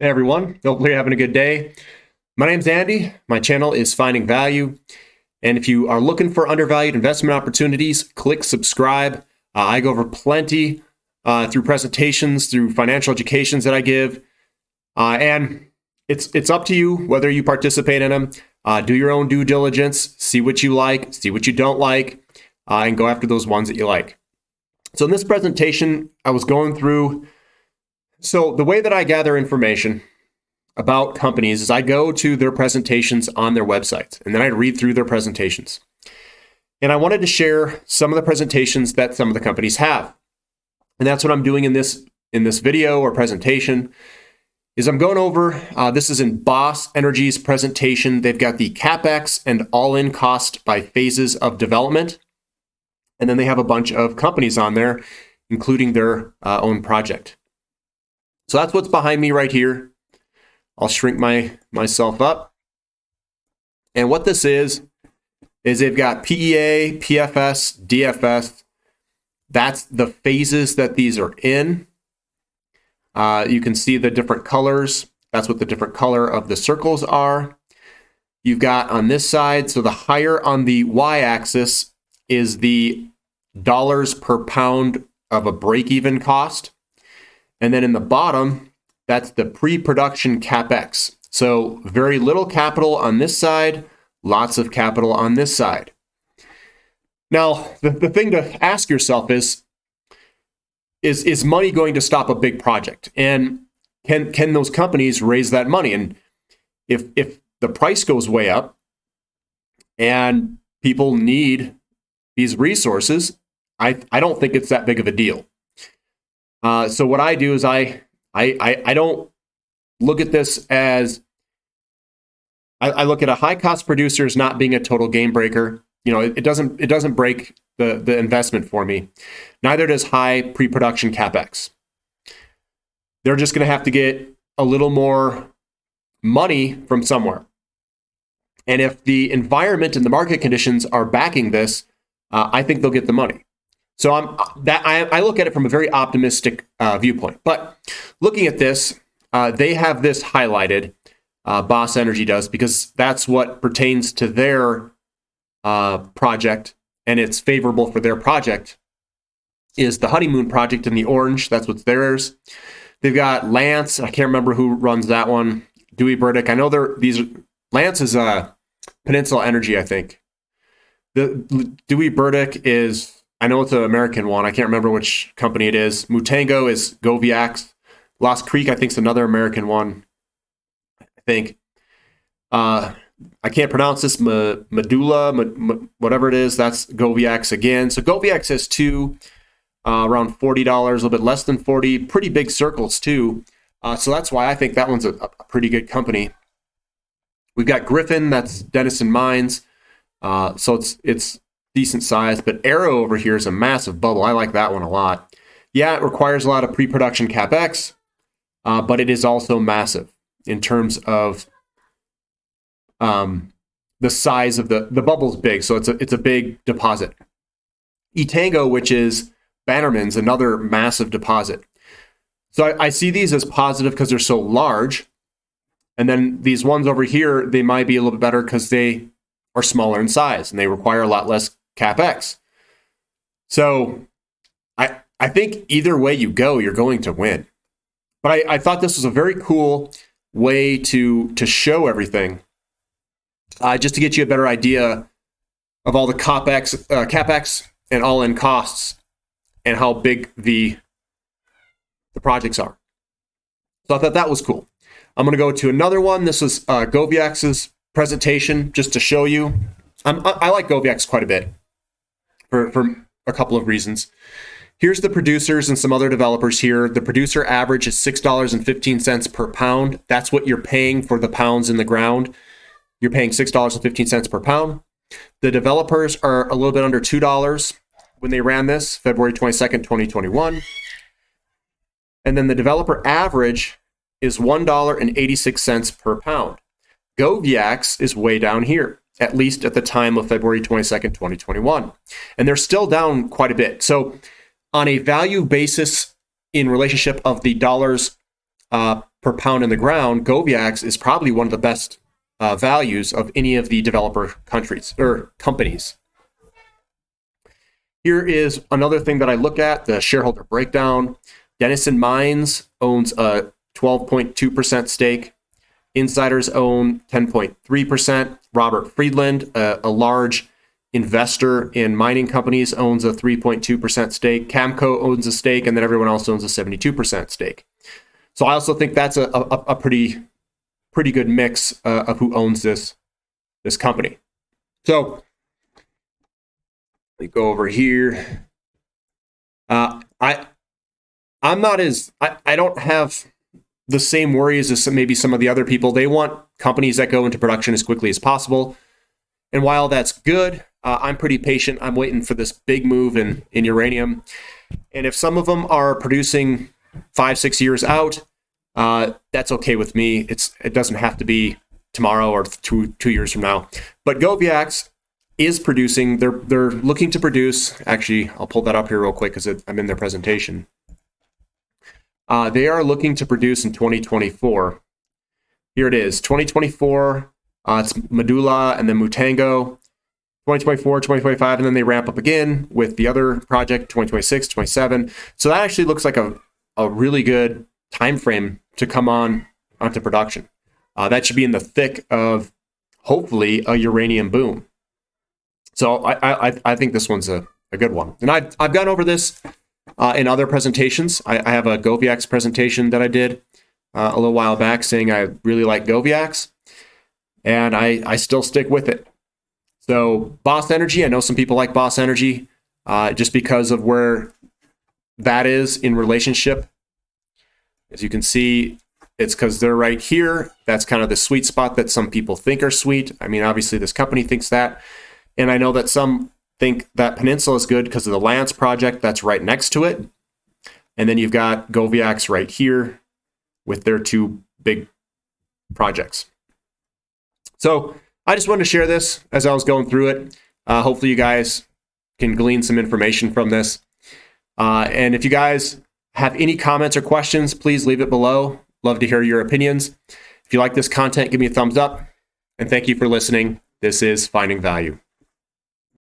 Hey everyone, hopefully you're having a good day. My name's Andy. My channel is Finding Value. And if you are looking for undervalued investment opportunities, click subscribe. I go over plenty through presentations, through financial educations that I give. And it's up to you whether you participate in them. Do your own due diligence, see what you like, see what you don't like, and go after those ones that you like. So in this presentation, I was going through. So the way that I gather information about companies is I go to their presentations on their websites, and then I read through their presentations. And I wanted to share some of the presentations that some of the companies have. And that's what I'm doing in this video or presentation, is I'm going over, this is in Boss Energy's presentation. They've got the Capex and all-in cost by phases of development. And then they have a bunch of companies on there, including their own project. So that's what's behind me right here. I'll shrink myself up. And what this is they've got PEA, PFS, DFS. That's the phases that these are in. You can see the different colors. That's what the different color of the circles are. You've got on this side, so the higher on the y-axis is the dollars per pound of a break-even cost. And then in the bottom, that's the pre-production Capex. So very little capital on this side, lots of capital on this side. Now, the thing to ask yourself is money going to stop a big project? And can those companies raise that money? And if the price goes way up and people need these resources, I don't think it's that big of a deal. So what I do is I don't look at this as, I look at a high cost producer as not being a total game breaker. You know, it doesn't break the investment for me. Neither does high pre-production Capex. They're just going to have to get a little more money from somewhere. And if the environment and the market conditions are backing this, I think they'll get the money. So I look at it from a very optimistic viewpoint. But looking at this, they have this highlighted, Boss Energy does, because that's what pertains to their project, and it's favorable for their project, is the Honeymoon project in the orange. That's what's theirs. They've got Lance. I can't remember who runs that one. Dewey Burdick. I know Lance is Peninsula Energy, I think. The Dewey Burdick is, I know it's an American one. I can't remember which company it is. Mutango is Goviex. Lost Creek, I think, is another American one. I think. I can't pronounce this. Medulla, whatever it is, that's Goviex again. So Goviex has two, around $40, a little bit less than 40. Pretty big circles, too. So that's why I think that one's a pretty good company. We've got Griffin, that's Denison Mines. So it's decent size, but Arrow over here is a massive bubble. I like that one a lot. Yeah, it requires a lot of pre-production Capex, but it is also massive in terms of the size of the bubble's big, so it's a big deposit. Etango, which is Bannerman's, another massive deposit. So I see these as positive because they're so large, and then these ones over here, they might be a little bit better because they are smaller in size and they require a lot less Capex. So I think either way you go, you're going to win. But I thought this was a very cool way to show everything, just to get you a better idea of all the Capex and all-in costs and how big the projects are. So I thought that was cool. I'm going to go to another one. This was Goviex's presentation, just to show you. I like Goviex quite a bit for a couple of reasons. Here's the producers and some other developers here. The producer average is $6.15 per pound. That's what you're paying for the pounds in the ground. You're paying $6.15 per pound. The developers are a little bit under $2 when they ran this, February 22nd, 2021. And then the developer average is $1.86 per pound. Goviex is way down here, at least at the time of February 22nd, 2021. And they're still down quite a bit. So on a value basis in relationship of the dollars per pound in the ground, Goviex is probably one of the best values of any of the developer countries or companies. Here is another thing that I look at, the shareholder breakdown. Denison Mines owns a 12.2% stake. Insiders own 10.3%. Robert Friedland, a large investor in mining companies, owns a 3.2% stake. Camco owns a stake, and then everyone else owns a 72% stake. So I also think that's a pretty good mix of who owns this company. So let me go over here. I don't have the same worries as maybe some of the other people. They want companies that go into production as quickly as possible. And while that's good, I'm pretty patient. I'm waiting for this big move in uranium. And if some of them are producing 5-6 years out, that's okay with me. It doesn't have to be tomorrow or two years from now. But Goviex is producing. They're looking to produce. Actually, I'll pull that up here real quick because I'm in their presentation. They are looking to produce in 2024. Here it is, 2024. It's Medulla and then Mutango. 2024, 2025, and then they ramp up again with the other project, 2026, 27. So that actually looks like a really good time frame to come onto production. That should be in the thick of hopefully a uranium boom. So I think this one's a good one. And I've gone over this in other presentations. I have a Goviex presentation that I did a little while back saying I really like Goviex, and I still stick with it. So Boss Energy, I know some people like Boss Energy just because of where that is in relationship. As you can see, it's because they're right here. That's kind of the sweet spot that some people think are sweet. I mean, obviously this company thinks that. And I know that some think that Peninsula is good because of the Lance project that's right next to it. And then you've got Goviex right here with their two big projects. So I just wanted to share this as I was going through it. Hopefully you guys can glean some information from this. And if you guys have any comments or questions, please leave it below. Love to hear your opinions. If you like this content, give me a thumbs up. And thank you for listening. This is Finding Value.